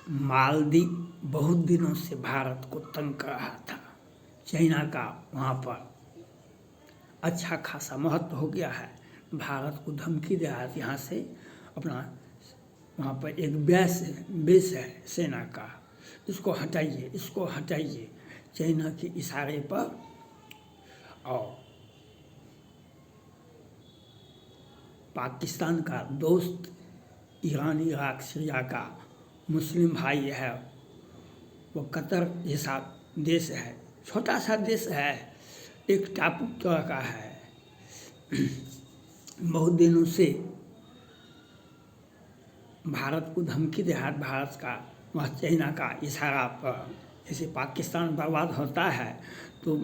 मालदीव बहुत दिनों से भारत को तंग कर रहा था। चाइना का वहाँ पर अच्छा खासा महत्व हो गया है। भारत को धमकी दे रहा है यहाँ से अपना वहाँ पर एक बेस है सेना का, इसको हटाइए, इसको हटाइए चाइना के इशारे पर। और पाकिस्तान का दोस्त ईरान, इराक, सीरिया का मुस्लिम भाई है, वो कतर जैसा देश है, छोटा सा देश है, एक टापू तरह का है। बहुत दिनों से भारत को धमकी दे रहा, भारत का वह चाइना का इशारा पर जैसे पाकिस्तान बर्बाद होता है तो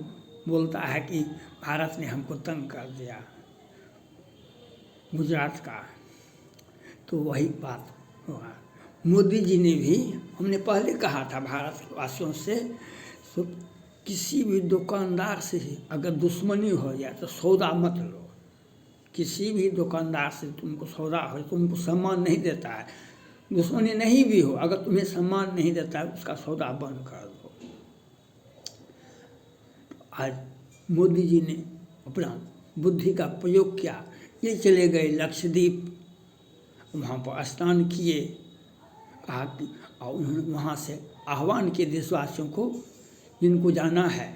बोलता है कि भारत ने हमको तंग कर दिया, गुजरात का। तो वही बात हुआ। मोदी जी ने भी, हमने पहले कहा था भारत वासियों से, तो किसी भी दुकानदार से अगर दुश्मनी हो जाए तो सौदा मत लो। किसी भी दुकानदार से तुमको सौदा हो, तुमको सम्मान नहीं देता है, दुश्मनी नहीं भी हो, अगर तुम्हें सम्मान नहीं देता है उसका सौदा बंद कर दो। आज मोदी जी ने अपना बुद्धि का प्रयोग किया, ये चले गए लक्षद्वीप, वहाँ पर स्नान किए, कहा कि और उन्होंने वहाँ से आह्वान किए देशवासियों को, जिनको जाना है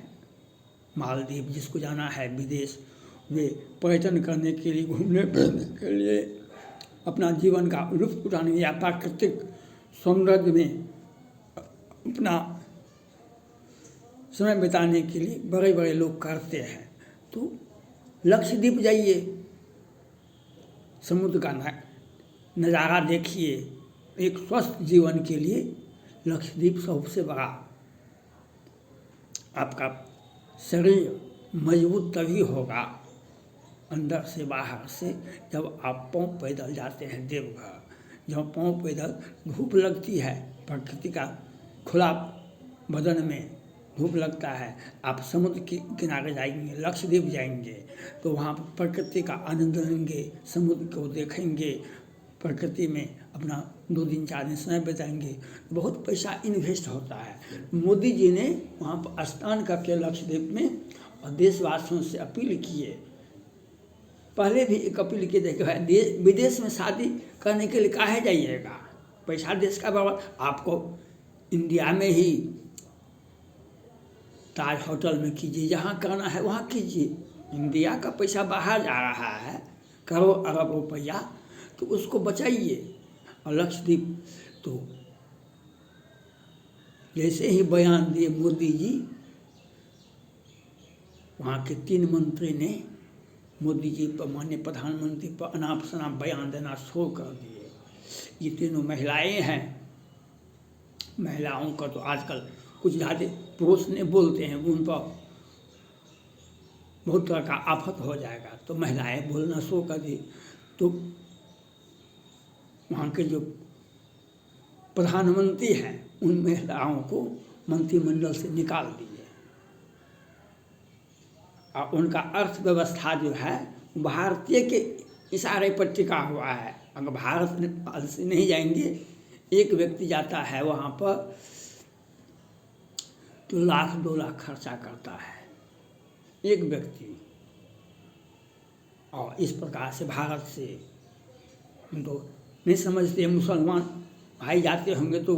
मालदीव, जिसको जाना है विदेश, वे पर्यटन करने के लिए, घूमने फिरने के लिए, अपना जीवन का लुत्फ उठाने या प्राकृतिक सौंदर्य में अपना समय बिताने के लिए बड़े बड़े लोग करते हैं। तो लक्षद्वीप जाइए, समुद्र का नज़ारा देखिए। एक स्वस्थ जीवन के लिए लक्षद्वीप सबसे बड़ा, आपका शरीर मजबूत तभी होगा अंदर से बाहर से जब आप पाँव पैदल जाते हैं देवघर। जब पाँव पैदल धूप लगती है, प्रकृति का खुला बदन में धूप लगता है, आप समुद्र के किनारे जाएंगे, लक्षद्वीप जाएंगे तो वहाँ पर प्रकृति का आनंद लेंगे, समुद्र को देखेंगे, प्रकृति में अपना 2 दिन 4 दिन समय बिताएंगे। बहुत पैसा इन्वेस्ट होता है। मोदी जी ने वहाँ पर स्नान करके लक्षद्वीप में और देशवासियों से अपील किए, पहले भी एक अपील की देखिए, विदेश में शादी करने के लिए काहे जाइएगा, पैसा देश का बर्बाद, आपको इंडिया में ही ताज होटल में कीजिए, जहाँ करना है वहाँ कीजिए। इंडिया का पैसा बाहर जा रहा है, करोड़ अरब रुपया, तो उसको बचाइए। और लक्षद्वीप तो जैसे ही बयान दिए मोदी जी, वहाँ के 3 मंत्री ने मोदी जी पर, माननीय प्रधानमंत्री पर अनाप शनाप बयान देना शुरू कर दिए। ये तीनों महिलाएं हैं। महिलाओं का तो आजकल कुछ ज़्यादा पुरुष ने बोलते हैं, उन पर बहुत तरह का आफत हो जाएगा, तो महिलाएं बोलना शुरू कर दी। तो वहाँ के जो प्रधानमंत्री हैं उन महिलाओं को मंत्रिमंडल से निकाल दिए और उनका अर्थव्यवस्था जो है भारतीय के इशारे पर टिका हुआ है। अगर भारत से नहीं जाएंगे, एक व्यक्ति जाता है वहाँ पर तो 1 लाख 2 लाख खर्चा करता है एक व्यक्ति। और इस प्रकार से भारत से हम तो नहीं समझते, मुसलमान भाई जाते होंगे तो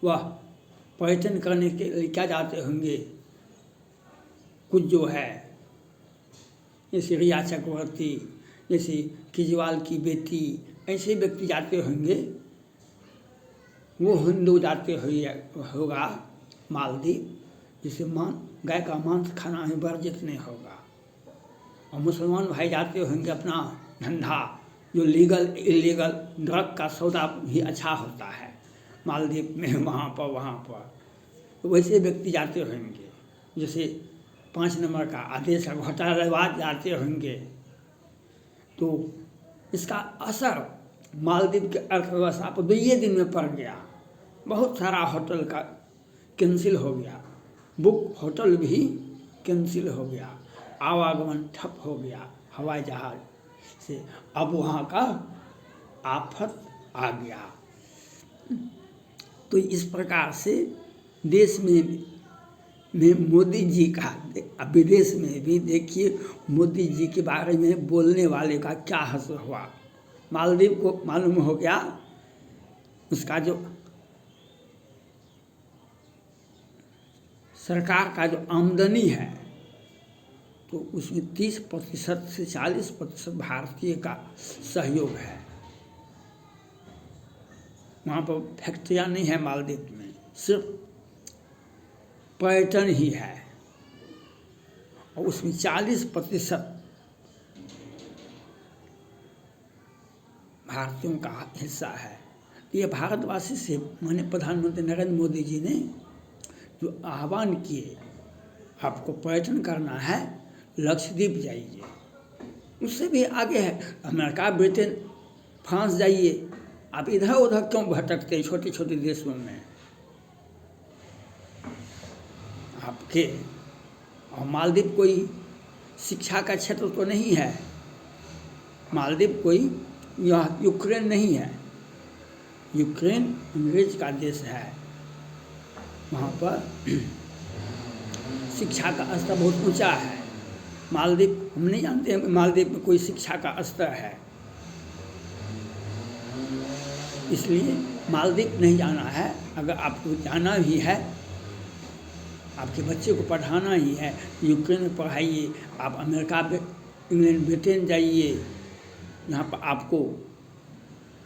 वह पर्यटन करने के लिए क्या जाते होंगे, कुछ जो है जैसे रिया चक्रवर्ती, जैसे केजरीवाल की बेटी, ऐसे व्यक्ति जाते होंगे, वो हिंदू जाते होगा मालदीव, जिसे गाय का मांस खाना ही वर्जित नहीं होगा। और मुसलमान भाई जाते होंगे अपना धंधा, जो लीगल इलीगल ड्रग का सौदा भी अच्छा होता है मालदीव में, वहाँ पर तो वैसे व्यक्ति जाते होंगे, जैसे 5 नंबर का आदेश घोटालेबाज जाते होंगे। तो इसका असर मालदीव के अर्थव्यवस्था पर 2 दिन में पड़ गया। बहुत सारा होटल का कैंसिल हो गया, बुक होटल भी कैंसिल हो गया, आवागमन ठप हो गया हवाई जहाज से। अब वहाँ का आफत आ गया। तो इस प्रकार से देश में मोदी जी का, अब विदेश में भी देखिए मोदी जी के बारे में बोलने वाले का क्या हश्र हुआ। मालदीव को मालूम हो गया उसका जो सरकार का जो आमदनी है तो उसमें 30% से 40% भारतीय का सहयोग है। वहाँ पर फैक्ट्रियाँ नहीं है मालदीव में, सिर्फ पर्यटन ही है और उसमें 40% भारतीयों का हिस्सा है। ये भारतवासी से माननीय प्रधानमंत्री नरेंद्र मोदी जी ने जो आह्वान किए, आपको पर्यटन करना है लक्षद्वीप जाइए, उससे भी आगे है अमेरिका, ब्रिटेन, फ्रांस जाइए। आप इधर उधर क्यों भटकते हैं छोटे छोटे देशों में? आपके और मालदीव कोई शिक्षा का क्षेत्र तो नहीं है, मालदीव कोई यह यूक्रेन नहीं है। यूक्रेन अंग्रेज का देश है, वहाँ पर शिक्षा का स्तर बहुत ऊंचा है। मालदीव हम नहीं जानते हैं मालदीव में कोई शिक्षा का स्तर है, इसलिए मालदीव नहीं जाना है। अगर आपको जाना भी है, आपके बच्चे को पढ़ाना ही है, यूक्रेन में पढ़ाइए। आप अमेरिका, इंग्लैंड, ब्रिटेन जाइए, यहाँ पर आपको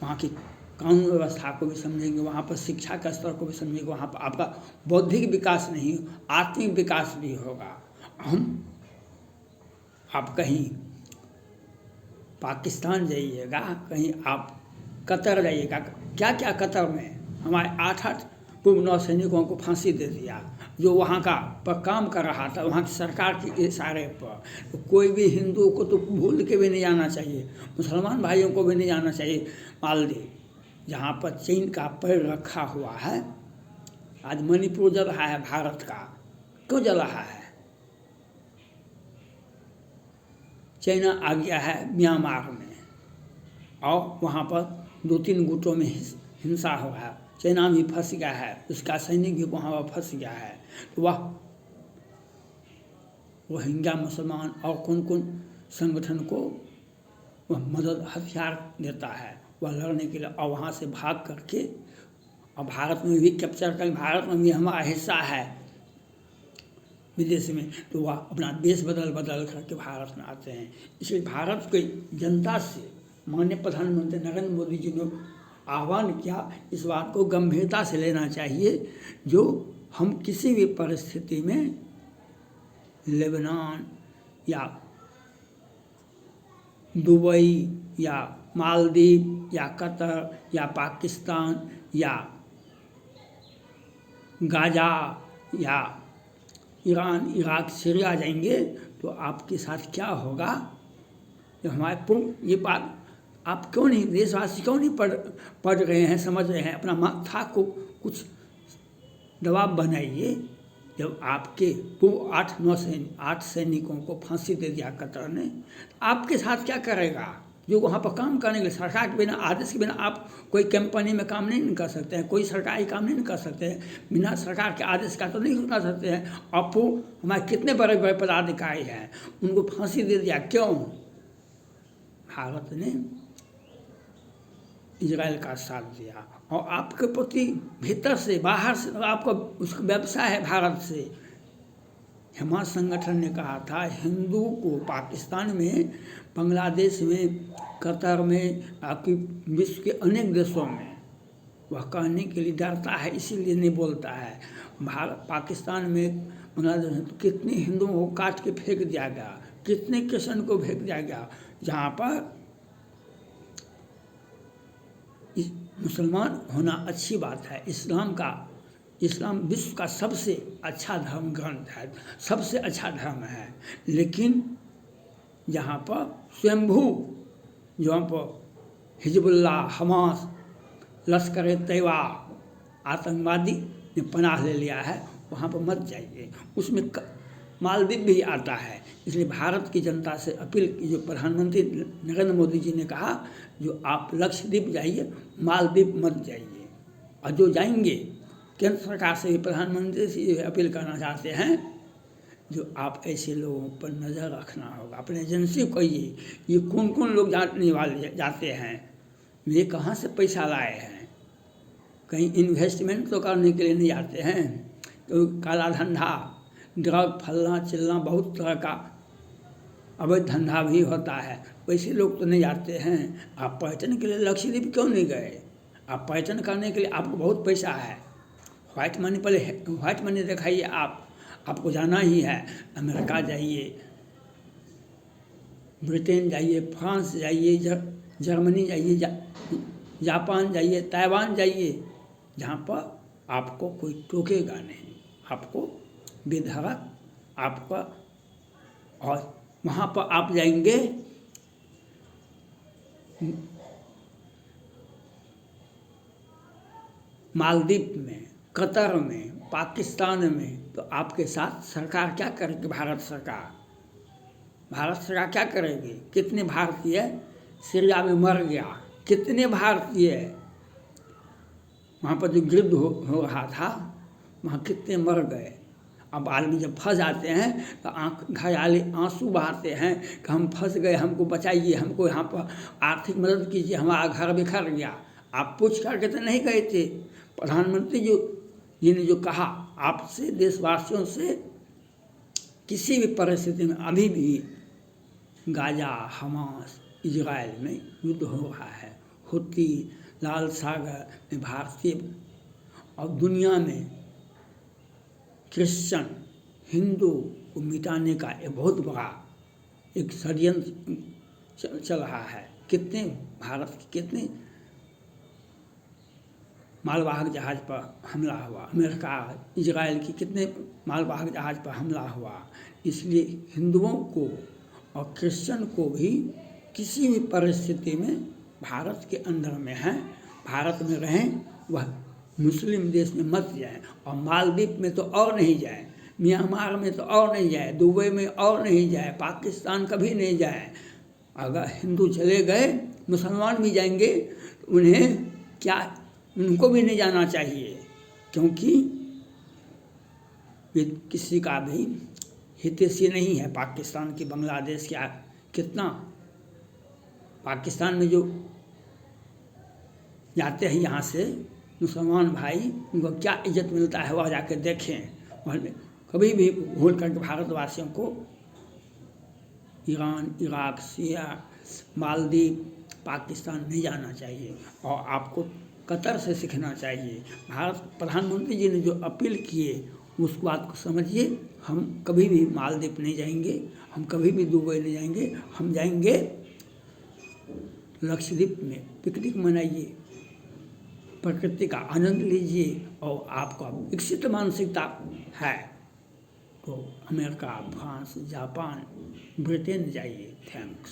वहाँ की कानून व्यवस्था को भी समझेंगे, वहाँ पर शिक्षा का स्तर को भी समझेंगे, वहाँ पर आपका बौद्धिक विकास नहीं, आत्मिक विकास भी होगा। आप कहीं पाकिस्तान जाइएगा, कहीं आप कतर जाइएगा, क्या क्या कतर में हमारे 8 पूर्व नौसैनिकों को फांसी दे दिया जो वहाँ का पर काम कर रहा था, वहाँ की सरकार के इशारे पर। तो कोई भी हिंदू को तो भूल के भी नहीं जाना चाहिए, मुसलमान भाइयों को भी नहीं जाना चाहिए मालदीव, जहाँ पर चीन का पैर रखा हुआ है। आज मणिपुर जल रहा है भारत का, क्यों जल रहा है? चाइना आ गया है म्यांमार में और वहाँ पर 2-3 गुटों में हिंसा हो गया, चाइना भी फंस गया है, उसका सैनिक भी वहाँ पर फंस गया है। तो वह रोहिंग्या मुसलमान और कौन कौन संगठन को वह मदद हथियार देता है वह लड़ने के लिए, और वहाँ से भाग करके और भारत में भी कैप्चर कर, भारत में भी हमारा हिस्सा है विदेश में, तो वह अपना देश बदल करके भारत में आते हैं। इसलिए भारत की जनता से माननीय प्रधानमंत्री नरेंद्र मोदी जी ने आह्वान किया, इस बात को गंभीरता से लेना चाहिए। जो हम किसी भी परिस्थिति में लेबनान या दुबई या मालदीव या कतर या पाकिस्तान या गाजा या ईरान, इराक, सीरिया जाएंगे तो आपके साथ क्या होगा? जो हमारे ये बात आप क्यों नहीं, देशवासी क्यों नहीं पढ़ रहे हैं, समझ रहे हैं? अपना माथा को कुछ दबाव बनाइए। जब आपके पूर्व 8 सैनिकों को फांसी दे दिया कतर ने, आपके साथ क्या करेगा? जो वहाँ पर काम करने के लिए सरकार के बिना, आदेश के बिना आप कोई कंपनी में काम नहीं कर सकते हैं, कोई सरकारी काम नहीं कर सकते हैं, बिना सरकार के आदेश का तो नहीं कर सकते हैं। अब वो हमारे कितने बड़े बड़े पदाधिकारी हैं, उनको फांसी दे दिया, क्यों? भारत ने इजराइल का साथ दिया और आपके प्रति भीतर से बाहर से आपका उसका व्यवसाय है भारत से। हेमा संगठन ने कहा था हिंदू को पाकिस्तान में, बांग्लादेश में, कतर में, आपकी विश्व के अनेक देशों में वह कहने के लिए डरता है, इसीलिए नहीं बोलता है। भारत पाकिस्तान में, बांग्लादेश में तो कितने हिंदुओं को काट के फेंक दिया गया, कितने क्रिश्चन को फेंक दिया गया। जहाँ पर मुसलमान होना अच्छी बात है, इस्लाम विश्व का सबसे अच्छा धर्म ग्रंथ है, सबसे अच्छा धर्म है, लेकिन यहाँ पर स्वयंभू, जहाँ पर हिजबुल्लाह, हमास, लश्कर तैयबा आतंकवादी ने पनाह ले लिया है, वहाँ पर मत जाइए। उसमें मालदीव भी आता है। इसलिए भारत की जनता से अपील की, जो प्रधानमंत्री नरेंद्र मोदी जी ने कहा, जो आप लक्षद्वीप जाइए, मालदीव मत जाइए। और जो जाएंगे केंद्र सरकार से भी, प्रधानमंत्री से ये अपील करना चाहते हैं, जो आप ऐसे लोगों पर नज़र रखना होगा। अपने एजेंसी को ये कौन कौन लोग जाने वाले जाते हैं, ये कहाँ से पैसा लाए हैं, कहीं इन्वेस्टमेंट तो करने के लिए नहीं जाते हैं, तो काला धंधा, ड्रग, फलना चिलना, बहुत तरह का अवैध धंधा भी होता है, वैसे लोग तो नहीं जाते हैं। आप पर्यटन के लिए लक्षद्वीप क्यों नहीं गए? आप पर्यटन करने के लिए आपको बहुत पैसा है, व्हाइट मनी, पहले व्हाइट मनी दिखाइए। आपको जाना ही है, अमेरिका जाइए, ब्रिटेन जाइए, फ्रांस जाइए, जर्मनी जाइए, जापान जाइए, ताइवान जाइए, जहाँ पर आपको कोई टोकेगा नहीं, आपको बेधड़क आपका। और वहाँ पर आप जाएंगे मालदीव में, कतर में, पाकिस्तान में, तो आपके साथ सरकार क्या करेगी? भारत सरकार क्या करेगी? कितने भारतीय सीरिया में मर गया, कितने भारतीय वहाँ पर जो युद्ध हो रहा था, वहाँ कितने मर गए। अब आदमी जब फंस जाते हैं तो घरवाले आंसू बहाते हैं कि हम फंस गए, हमको बचाइए, हमको यहाँ पर आर्थिक मदद कीजिए, हमारा घर बिखर गया। आप पूछ करके तो नहीं गए थे। प्रधानमंत्री जी ने जो कहा आपसे, देशवासियों से, किसी भी परिस्थिति में अभी भी गाजा, हमास, इजराइल में युद्ध हो रहा है, हुती, लाल सागर में भारतीय, और दुनिया में क्रिश्चियन, हिंदू को मिटाने का एक बहुत बड़ा एक षड्यंत्र चल रहा है। कितने भारत के कितने मालवाहक जहाज पर हमला हुआ, अमेरिका, इजराइल की कितने मालवाहक जहाज पर हमला हुआ। इसलिए हिंदुओं को और क्रिश्चियन को भी किसी भी परिस्थिति में भारत के अंदर में हैं, भारत में रहें, वह मुस्लिम देश में मत जाए। और मालदीव में तो और नहीं जाए, म्यांमार में तो और नहीं जाए, दुबई में और नहीं जाए, पाकिस्तान कभी नहीं जाए। अगर हिंदू चले गए, मुसलमान भी जाएंगे, तो उन्हें क्या, उनको भी नहीं जाना चाहिए, क्योंकि ये किसी का भी हितैषी नहीं है। पाकिस्तान की, बांग्लादेश क्या, कितना पाकिस्तान में जो जाते हैं यहाँ से मुसलमान भाई, उनको क्या इज्जत मिलता है, वह जाकर देखें। वह कभी भी भूल करके भारतवासियों को Iran, Iraq, Syria, Maldives, Pakistan नहीं जाना चाहिए। और आपको कतर से सीखना चाहिए। भारत प्रधानमंत्री जी ने जो अपील किए उस बात को समझिए। हम कभी भी मालदीव नहीं जाएंगे, हम कभी भी दुबई नहीं जाएंगे, हम जाएंगे लक्षद्वीप में। पिकनिक मनाइए, प्रकृति का आनंद लीजिए, और आपका विकसित मानसिकता है तो अमेरिका, फ्रांस, जापान, ब्रिटेन जाइए। थैंक्स।